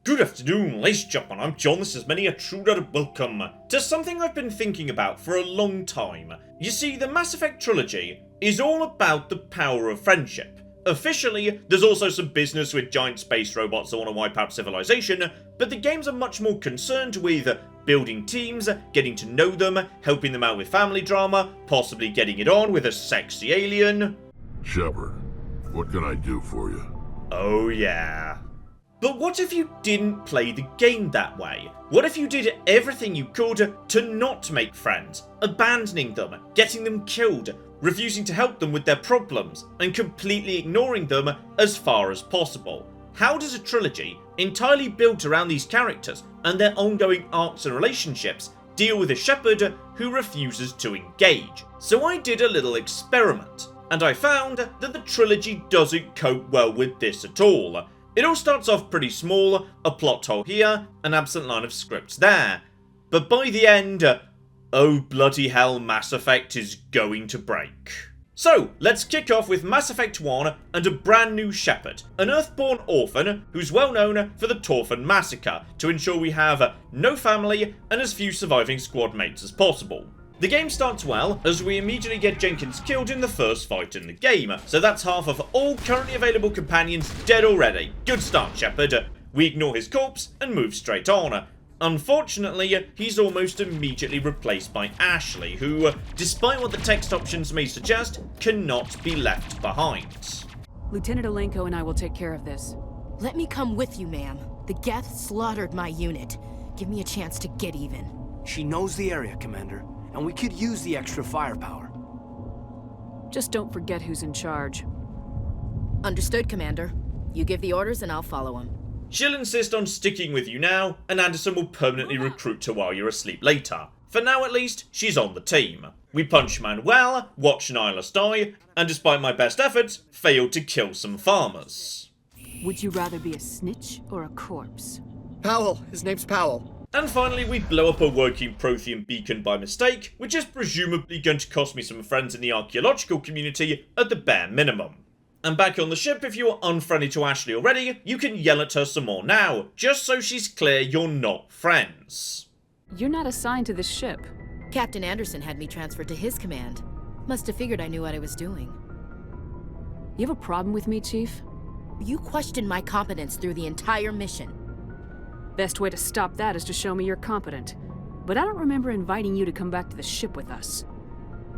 Good afternoon, ladies and gentlemen, I'm John, this is many a Truder. Welcome to something I've been thinking about for a long time. You see, the Mass Effect trilogy is all about the power of friendship. Officially, there's also some business with giant space robots that want to wipe out civilization, but the games are much more concerned with building teams, getting to know them, helping them out with family drama, possibly getting it on with a sexy alien. Shepard, what can I do for you? Oh yeah. But what if you didn't play the game that way? What if you did everything you could to not make friends, abandoning them, getting them killed, refusing to help them with their problems, and completely ignoring them as far as possible? How does a trilogy, entirely built around these characters and their ongoing arcs and relationships, deal with a Shepard who refuses to engage? So I did a little experiment, and I found that the trilogy doesn't cope well with this at all. It all starts off pretty small, a plot hole here, an absent line of scripts there. But by the end, oh bloody hell, Mass Effect is going to break. So, let's kick off with Mass Effect 1 and a brand new Shepard, an Earthborn orphan who's well known for the Torfan massacre to ensure we have no family and as few surviving squad mates as possible. The game starts well, as we immediately get Jenkins killed in the first fight in the game, so that's half of all currently available companions dead already. Good start, Shepard. We ignore his corpse and move straight on. Unfortunately, he's almost immediately replaced by Ashley, who, despite what the text options may suggest, cannot be left behind. Lieutenant Alenko and I will take care of this. Let me come with you, ma'am. The Geth slaughtered my unit. Give me a chance to get even. She knows the area, Commander, and we could use the extra firepower. Just don't forget who's in charge. Understood, Commander. You give the orders and I'll follow them. She'll insist on sticking with you now, and Anderson will permanently recruit her while you're asleep later. For now at least, she's on the team. We punch Manuel, watch Nihilus die, and despite my best efforts, failed to kill some farmers. Would you rather be a snitch or a corpse? Powell. His name's Powell. And finally, we blow up a working Prothean beacon by mistake, which is presumably going to cost me some friends in the archaeological community at the bare minimum. And back on the ship, if you are unfriendly to Ashley already, you can yell at her some more now, just so she's clear you're not friends. You're not assigned to this ship. Captain Anderson had me transferred to his command. Must have figured I knew what I was doing. You have a problem with me, Chief? You questioned my competence through the entire mission. Best way to stop that is to show me you're competent. But I don't remember inviting you to come back to the ship with us.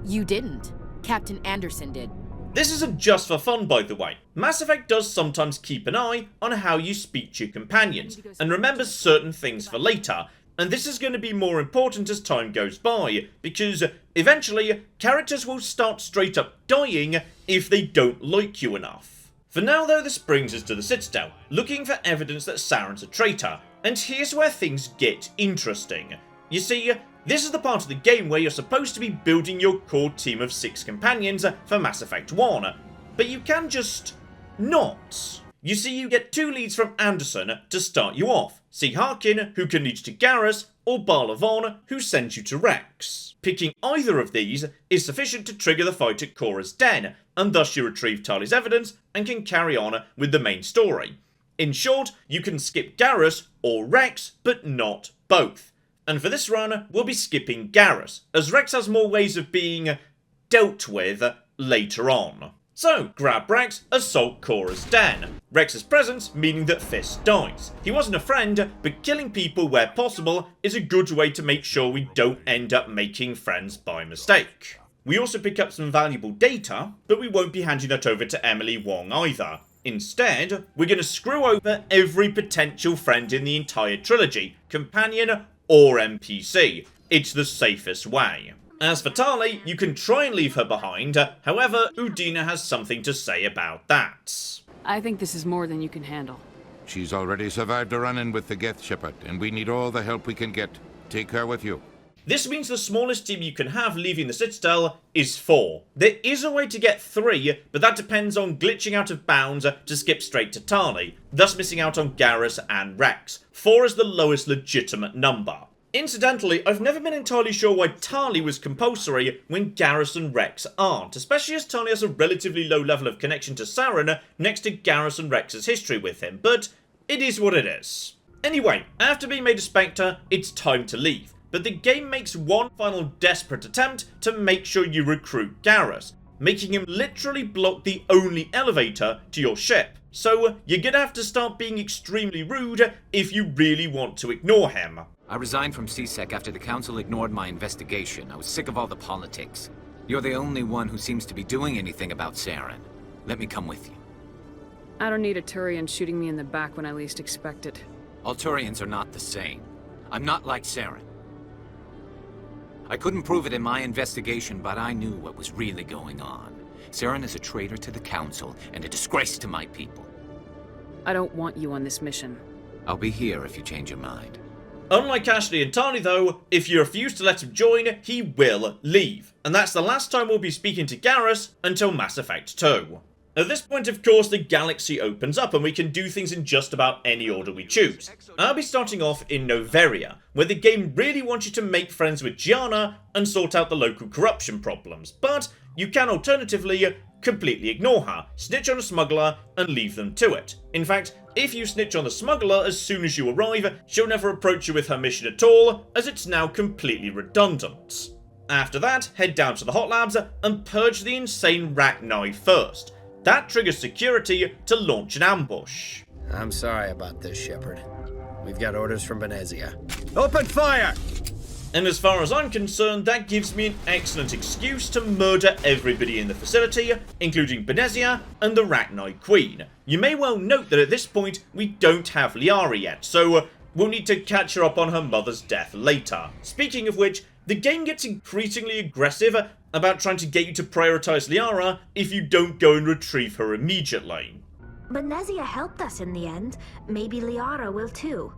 You didn't. Captain Anderson did. This isn't just for fun, by the way. Mass Effect does sometimes keep an eye on how you speak to your companions, and remembers certain things for later, and this is going to be more important as time goes by, because eventually, characters will start straight up dying if they don't like you enough. For now though, this brings us to the Citadel, looking for evidence that Saren's a traitor, and here's where things get interesting. You see, this is the part of the game where you're supposed to be building your core team of 6 companions for Mass Effect 1, but you can just not. You see, you get 2 leads from Anderson to start you off. See Harkin, who can lead you to Garrus, or Bala Vaughn, who sends you to Rex. Picking either of these is sufficient to trigger the fight at Cora's Den, and thus you retrieve Tali's evidence and can carry on with the main story. In short, you can skip Garrus or Rex, but not both. And for this run, we'll be skipping Garrus, as Rex has more ways of being dealt with later on. So, grab Rex, assault Cora's Den. Rex's presence meaning that Fist dies. He wasn't a friend, but killing people where possible is a good way to make sure we don't end up making friends by mistake. We also pick up some valuable data, but we won't be handing that over to Emily Wong either. Instead, we're going to screw over every potential friend in the entire trilogy, companion or NPC. It's the safest way. As for Tali, you can try and leave her behind, however, Udina has something to say about that. I think this is more than you can handle. She's already survived a run-in with the Geth Shepard, and we need all the help we can get. Take her with you. This means the smallest team you can have leaving the Citadel is 4. There is a way to get 3, but that depends on glitching out of bounds to skip straight to Tali, thus missing out on Garrus and Rex. 4 is the lowest legitimate number. Incidentally, I've never been entirely sure why Tali was compulsory when Garrus and Rex aren't, especially as Tali has a relatively low level of connection to Saren next to Garrus and Rex's history with him, but it is what it is. Anyway, after being made a Spectre, it's time to leave. But the game makes one final desperate attempt to make sure you recruit Garrus, making him literally block the only elevator to your ship. So you're gonna have to start being extremely rude if you really want to ignore him. I resigned from CSEC after the Council ignored my investigation. I was sick of all the politics. You're the only one who seems to be doing anything about Saren. Let me come with you. I don't need a Turian shooting me in the back when I least expect it. All Turians are not the same. I'm not like Saren. I couldn't prove it in my investigation, but I knew what was really going on. Saren is a traitor to the Council and a disgrace to my people. I don't want you on this mission. I'll be here if you change your mind. Unlike Ashley and Tani though, if you refuse to let him join, he will leave. And that's the last time we'll be speaking to Garrus until Mass Effect 2. At this point, of course, the galaxy opens up and we can do things in just about any order we choose. I'll be starting off in Noveria, where the game really wants you to make friends with Gianna and sort out the local corruption problems, but you can alternatively completely ignore her, snitch on a smuggler, and leave them to it. In fact, if you snitch on the smuggler as soon as you arrive, she'll never approach you with her mission at all, as it's now completely redundant. After that, head down to the hot labs and purge the insane Rachni first. That triggers security to launch an ambush. I'm sorry about this, Shepard. We've got orders from Venezia. Open fire! And as far as I'm concerned, that gives me an excellent excuse to murder everybody in the facility, including Venezia and the Rachni Queen. You may well note that at this point, we don't have Liara yet, so we'll need to catch her up on her mother's death later. Speaking of which, the game gets increasingly aggressive about trying to get you to prioritize Liara if you don't go and retrieve her immediately. Venezia helped us in the end. Maybe Liara will too.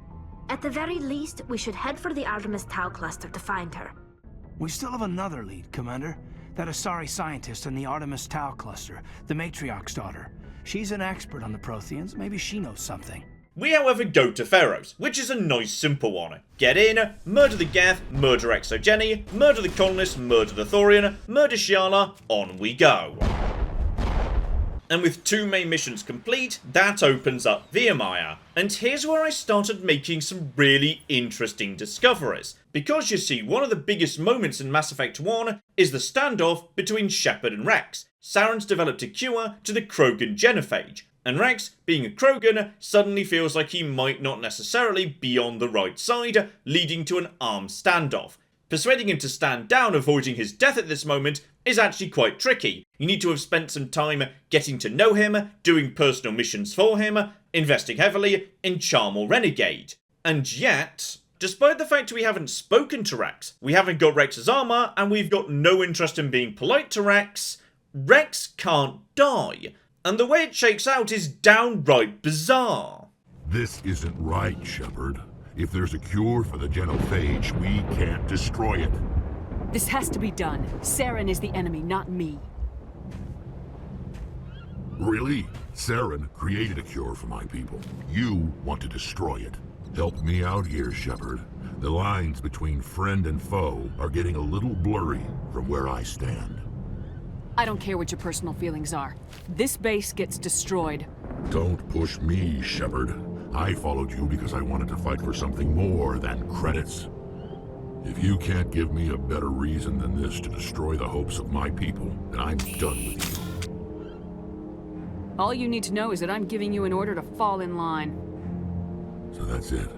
At the very least, we should head for the Artemis Tau cluster to find her. We still have another lead, Commander. That Asari scientist in the Artemis Tau cluster, the Matriarch's daughter. She's an expert on the Protheans. Maybe she knows something. We, however, go to Pharaoh's, which is a nice simple one. Get in, murder the Geth, murder Exogeny, murder the colonists, murder the Thorian, murder Shiala, on we go. And with 2 main missions complete, that opens up Virmire. And here's where I started making some really interesting discoveries. Because you see, one of the biggest moments in Mass Effect 1 is the standoff between Shepard and Rex. Saren's developed a cure to the Krogan genophage, and Rex, being a Krogan, suddenly feels like he might not necessarily be on the right side, leading to an armed standoff. Persuading him to stand down, avoiding his death at this moment, is actually quite tricky. You need to have spent some time getting to know him, doing personal missions for him, investing heavily in Charm or Renegade. And yet, despite the fact we haven't spoken to Rex, we haven't got Rex's armor, and we've got no interest in being polite to Rex, Rex can't die. And the way it shakes out is downright bizarre. This isn't right, Shepard. If there's a cure for the genophage, we can't destroy it. This has to be done. Saren is the enemy, not me. Really? Saren created a cure for my people. You want to destroy it. Help me out here, Shepard. The lines between friend and foe are getting a little blurry from where I stand. I don't care what your personal feelings are. This base gets destroyed. Don't push me, Shepard. I followed you because I wanted to fight for something more than credits. If you can't give me a better reason than this to destroy the hopes of my people, then I'm done with you. All you need to know is that I'm giving you an order to fall in line. So that's it.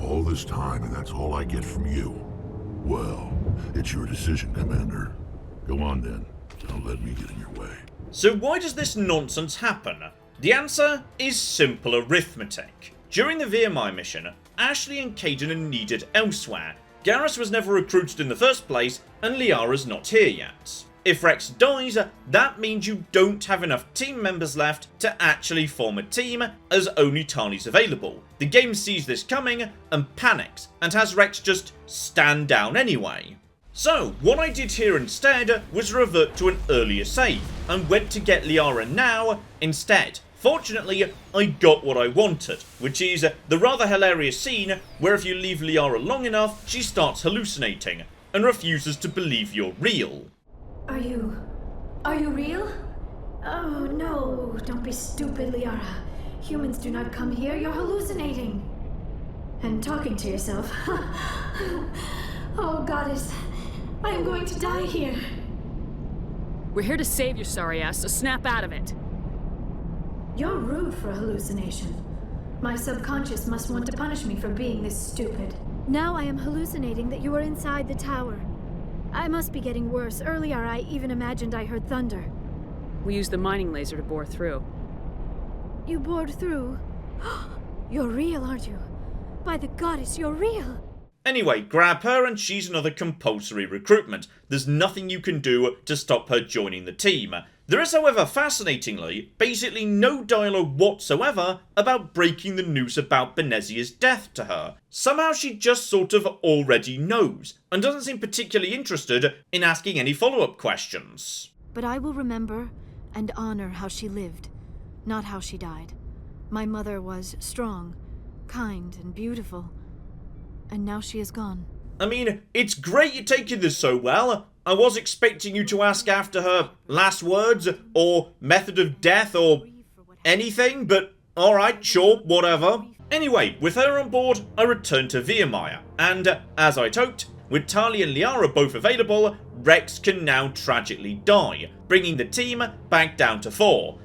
All this time, and that's all I get from you. Well, it's your decision, Commander. Go on then. Don't let me get in your way. So why does this nonsense happen? The answer is simple arithmetic. During the Virmire mission, Ashley and Kaidan are needed elsewhere. Garrus was never recruited in the first place, and Liara's not here yet. If Rex dies, that means you don't have enough team members left to actually form a team, as only Tani's available. The game sees this coming and panics, and has Rex just stand down anyway. So, what I did here instead was revert to an earlier save, and went to get Liara now instead. Fortunately, I got what I wanted, which is the rather hilarious scene where if you leave Liara long enough, she starts hallucinating, and refuses to believe you're real. Are you real? Oh no, don't be stupid, Liara. Humans do not come here, you're hallucinating. And talking to yourself. Oh, Goddess. I am going to die here. We're here to save your sorry ass, so snap out of it. You're rude for a hallucination. My subconscious must want to punish me for being this stupid. Now I am hallucinating that you are inside the tower. I must be getting worse. Earlier I even imagined I heard thunder. We used the mining laser to bore through. You bored through? You're real, aren't you? By the Goddess, you're real! Anyway, grab her and she's another compulsory recruitment. There's nothing you can do to stop her joining the team. There is, however, fascinatingly, basically no dialogue whatsoever about breaking the news about Benezia's death to her. Somehow she just sort of already knows, and doesn't seem particularly interested in asking any follow-up questions. But I will remember and honor how she lived, not how she died. My mother was strong, kind, and beautiful. And now she is gone. I mean, it's great you're taking this so well. I was expecting you to ask after her last words, or method of death, or anything, but alright, sure, whatever. Anyway, with her on board, I returned to Viamaya, and as I'd hoped, with Tali and Liara both available, Rex can now tragically die, bringing the team back down to 4.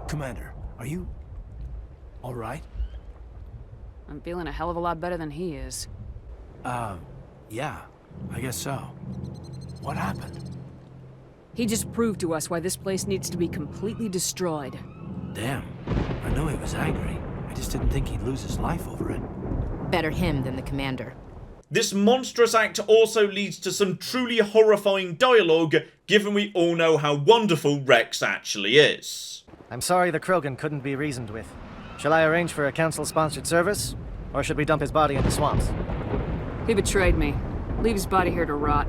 Commander, are you all right? I'm feeling a hell of a lot better than he is. Yeah, I guess so. What happened? He just proved to us why this place needs to be completely destroyed. Damn, I knew he was angry. I just didn't think he'd lose his life over it. Better him than the commander. This monstrous act also leads to some truly horrifying dialogue, given we all know how wonderful Rex actually is. I'm sorry the Krogan couldn't be reasoned with. Shall I arrange for a council-sponsored service? Or should we dump his body in the swamps? He betrayed me. Leave his body here to rot.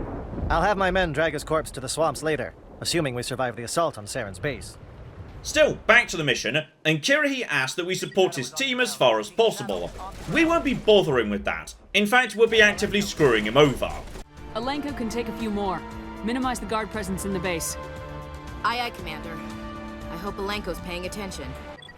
I'll have my men drag his corpse to the swamps later, assuming we survive the assault on Saren's base. Still, back to the mission, and Kirahi asked that we support his team as far as possible. We won't be bothering with that. In fact, we'll be actively screwing him over. Alenko can take a few more. Minimize the guard presence in the base. Aye, aye, Commander. I hope Alenko's paying attention.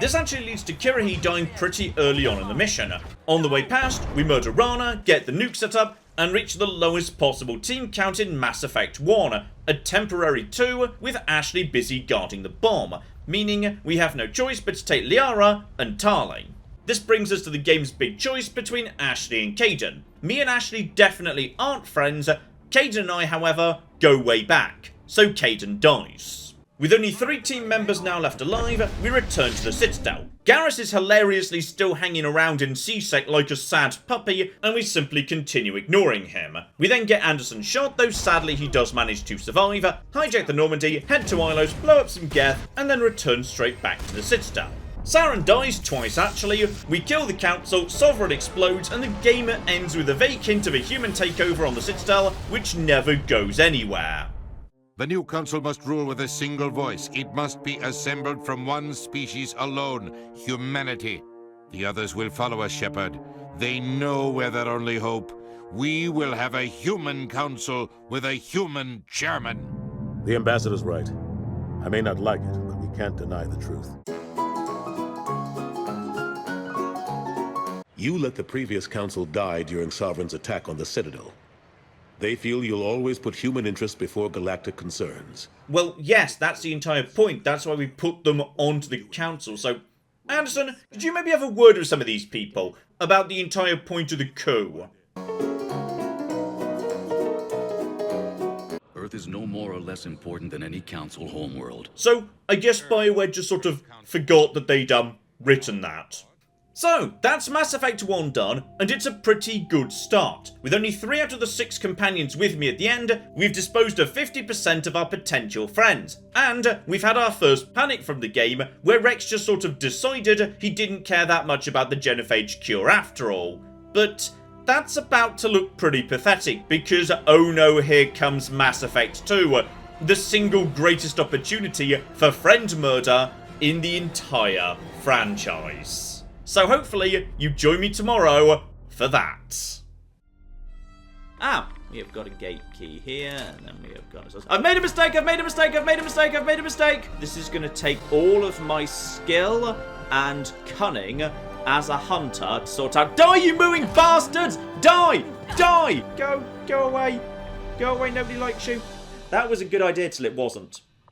This actually leads to Kirahi dying pretty early on in the mission. On the way past, we murder Rana, get the nuke set up, and reach the lowest possible team count in Mass Effect 1, a temporary 2 with Ashley busy guarding the bomb, meaning we have no choice but to take Liara and Tali. This brings us to the game's big choice between Ashley and Kaidan. Me and Ashley definitely aren't friends. Kaidan and I, however, go way back, so Kaidan dies. With only 3 team members now left alive, we return to the Citadel. Garrus is hilariously still hanging around in C-Sec like a sad puppy, and we simply continue ignoring him. We then get Anderson shot, though sadly he does manage to survive, hijack the Normandy, head to Ilos, blow up some Geth, and then return straight back to the Citadel. Saren dies twice actually, we kill the Council, Sovereign explodes, and the game ends with a vague hint of a human takeover on the Citadel, which never goes anywhere. The new council must rule with a single voice. It must be assembled from one species alone, humanity. The others will follow us, Shepard. They know we're their only hope. We will have a human council with a human chairman. The ambassador's right. I may not like it, but we can't deny the truth. You let the previous council die during Sovereign's attack on the Citadel. They feel you'll always put human interests before galactic concerns. Well, yes, that's the entire point. That's why we put them onto the council. So, Anderson, could you maybe have a word with some of these people about the entire point of the coup? Earth is no more or less important than any council homeworld. So, I guess BioWare just sort of forgot that they'd written that. So, that's Mass Effect 1 done, and it's a pretty good start. With only 3 out of the 6 companions with me at the end, we've disposed of 50% of our potential friends. And we've had our first panic from the game, where Rex just sort of decided he didn't care that much about the genophage cure after all. But that's about to look pretty pathetic, because oh no, here comes Mass Effect 2, the single greatest opportunity for friend murder in the entire franchise. So hopefully you join me tomorrow for that. We have got a gate key here, and then we have got... I've made a mistake! I've made a mistake! I've made a mistake! I've made a mistake! This is going to take all of my skill and cunning as a hunter to sort out... Die, you mooing bastards! Die! Die! Go away. Go away, nobody likes you. That was a good idea till it wasn't.